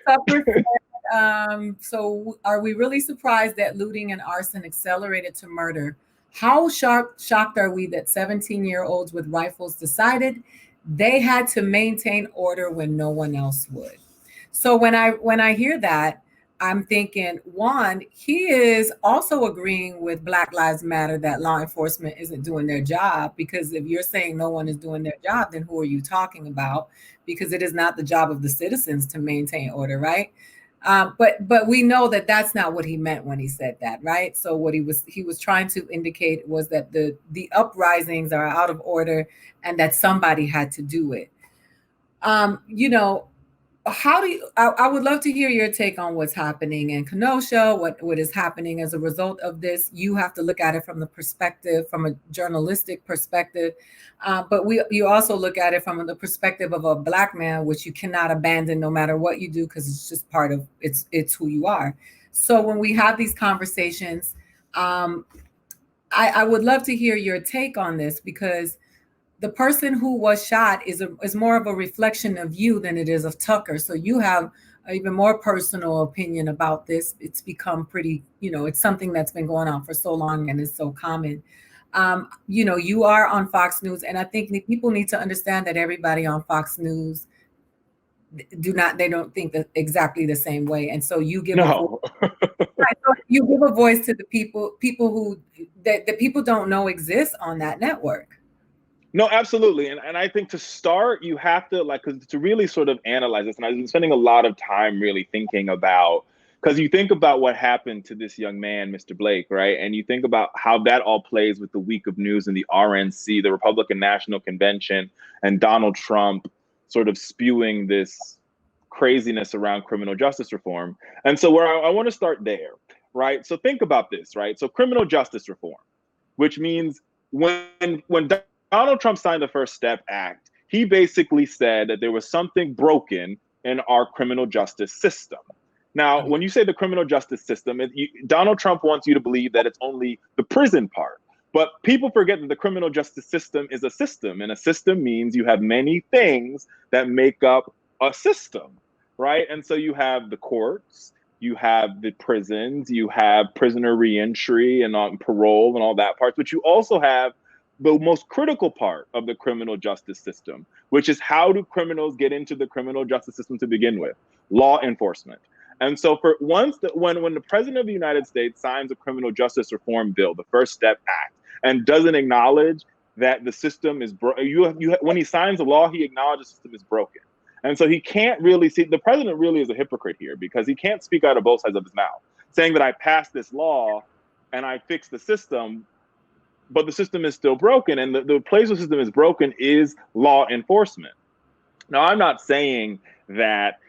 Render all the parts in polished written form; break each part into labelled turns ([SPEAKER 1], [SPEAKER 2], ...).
[SPEAKER 1] Tupper said, so are we really surprised that looting and arson accelerated to murder? How shocked are we that 17-year-olds with rifles decided they had to maintain order when no one else would? So when I hear that, I'm thinking, one, he is also agreeing with Black Lives Matter that law enforcement isn't doing their job, because if you're saying no one is doing their job, then who are you talking about? Because it is not the job of the citizens to maintain order, right? But we know that that's not what he meant when he said that, right? So what he was trying to indicate was that the uprisings are out of order and that somebody had to do it. You know, how do you, I would love to hear your take on what's happening in Kenosha, what is happening as a result of this. You have to look at it from the perspective, from a journalistic perspective, but you also look at it from the perspective of a Black man, which you cannot abandon no matter what you do, because it's just part of it's who you are. So when we have these conversations, um, I would love to hear your take on this, because the person who was shot is more of a reflection of you than it is of Tucker. So you have an even more personal opinion about this. It's become pretty, it's something that's been going on for so long and is so common. You are on Fox News, and I think people need to understand that everybody on Fox News they don't think that exactly the same way, and so you give a voice.
[SPEAKER 2] No.
[SPEAKER 1] Right, so you give a voice to the people who that people don't know exist on that network.
[SPEAKER 2] No, absolutely. And I think to start, you have to cause to really sort of analyze this. And I've been spending a lot of time really thinking about, because you think about what happened to this young man, Mr. Blake, right? And you think about how that all plays with the week of news and the RNC, the Republican National Convention, and Donald Trump sort of spewing this craziness around criminal justice reform. And so where I want to start there, right? So think about this, right? So criminal justice reform, which means when Donald Trump signed the First Step Act, he basically said that there was something broken in our criminal justice system. Now, when you say the criminal justice system, Donald Trump wants you to believe that it's only the prison part. But people forget that the criminal justice system is a system, and a system means you have many things that make up a system, right? And so you have the courts, you have the prisons, you have prisoner reentry and on parole and all that part, but you also have the most critical part of the criminal justice system, which is how do criminals get into the criminal justice system to begin with? Law enforcement. And so when the president of the United States signs a criminal justice reform bill, the First Step Act, and doesn't acknowledge that the system is when he signs a law, he acknowledges the system is broken. And so he can't really see, the president really is a hypocrite here, because he can't speak out of both sides of his mouth, saying that I passed this law and I fixed the system, but the system is still broken. And the place the system is broken is law enforcement. Now, I'm not saying that,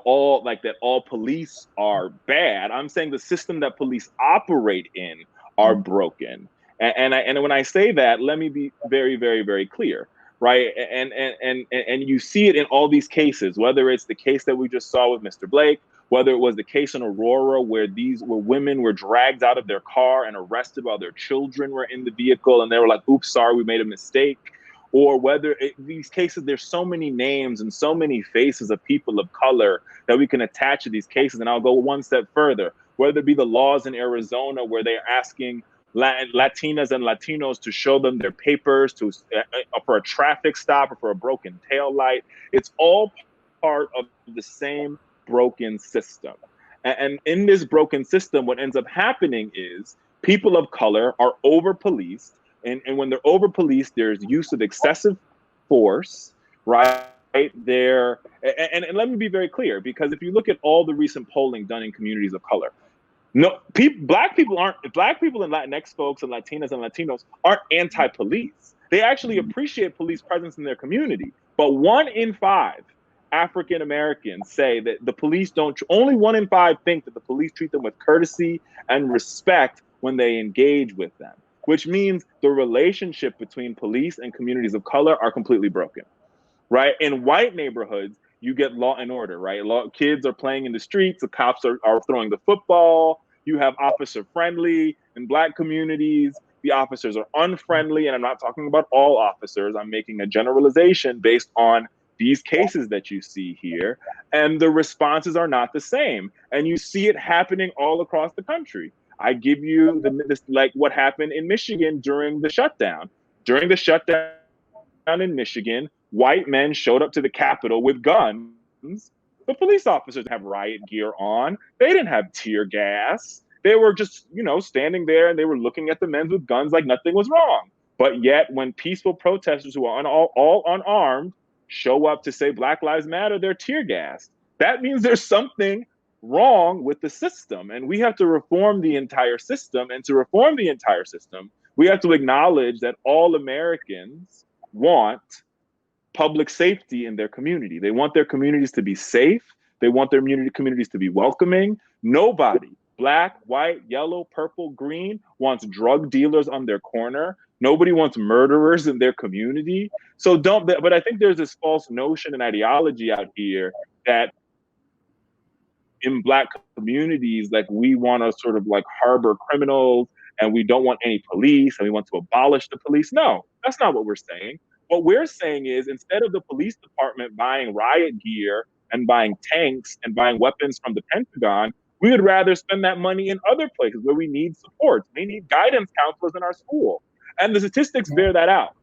[SPEAKER 2] all police are bad. I'm saying the system that police operate in are broken. And when I say that, let me be very, very, very clear, right? And you see it in all these cases, whether it's the case that we just saw with Mr. Blake, whether it was the case in Aurora where women were dragged out of their car and arrested while their children were in the vehicle and they were like, oops, sorry, we made a mistake. Or these cases, there's so many names and so many faces of people of color that we can attach to these cases. And I'll go one step further, whether it be the laws in Arizona where they're asking Latinas and Latinos to show them their papers for a traffic stop or for a broken tail light. It's all part of the same broken system. And in this broken system, what ends up happening is people of color are over-policed. And when they're over-policed, there's use of excessive force, right? There, and let me be very clear, because if you look at all the recent polling done in communities of color, Black people and Latinx folks and Latinas and Latinos aren't anti-police. They actually appreciate police presence in their community. But 1 in 5 African Americans say that the police only 1 in 5 think that the police treat them with courtesy and respect when they engage with them, which means the relationship between police and communities of color are completely broken, right? In white neighborhoods, you get law and order, right? Kids are playing in the streets, the cops are throwing the football, you have officer friendly. In Black communities, the officers are unfriendly, and I'm not talking about all officers, I'm making a generalization based on these cases that you see here, and the responses are not the same. And you see it happening all across the country. I give you like what happened in Michigan during the shutdown. During the shutdown in Michigan, white men showed up to the Capitol with guns. The police officers didn't have riot gear on. They didn't have tear gas. They were just, standing there, and they were looking at the men with guns like nothing was wrong. But yet, when peaceful protesters who are all unarmed show up to say Black Lives Matter, they're tear gassed. That means there's something wrong with the system, and we have to reform the entire system. And to reform the entire system, we have to acknowledge that all Americans want public safety in their community. They want their communities to be safe. They want their communities to be welcoming. Nobody, Black, white, yellow, purple, green, wants drug dealers on their corner. Nobody wants murderers in their community. But I think there's this false notion and ideology out here that in Black communities, like, we want to sort of like harbor criminals, and we don't want any police, and we want to abolish the police. No, that's not what we're saying. What we're saying is, instead of the police department buying riot gear and buying tanks and buying weapons from the Pentagon, we would rather spend that money in other places where we need support. We need guidance counselors in our school. And the statistics bear that out.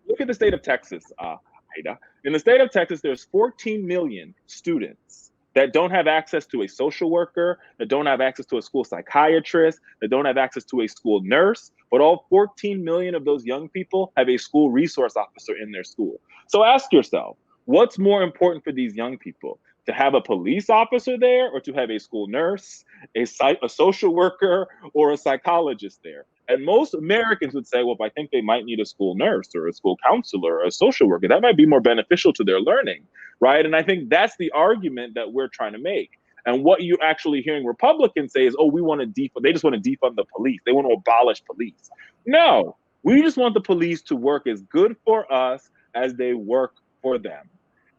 [SPEAKER 2] Look at the state of Texas, Aida. In the state of Texas, there's 14 million students that don't have access to a social worker, that don't have access to a school psychiatrist, that don't have access to a school nurse, but all 14 million of those young people have a school resource officer in their school. So ask yourself, what's more important for these young people? To have a police officer there, or to have a school nurse, a social worker, or a psychologist there? And most Americans would say, well, I think they might need a school nurse or a school counselor or a social worker. That might be more beneficial to their learning, right? And I think that's the argument that we're trying to make. And what you're actually hearing Republicans say is, oh, they just want to defund the police. They want to abolish police. No, we just want the police to work as good for us as they work for them.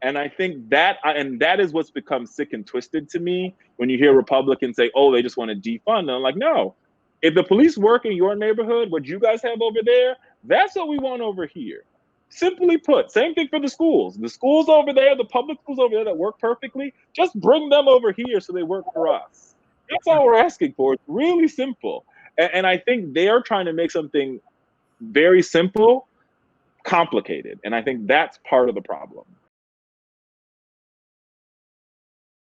[SPEAKER 2] And I think that is what's become sick and twisted to me when you hear Republicans say, oh, they just want to defund. And I'm like, no, if the police work in your neighborhood, what you guys have over there, that's what we want over here. Simply put, same thing for the schools. The schools over there, the public schools over there that work perfectly, just bring them over here so they work for us. That's all we're asking for. It's really simple. And I think they are trying to make something very simple complicated. And I think that's part of the problem.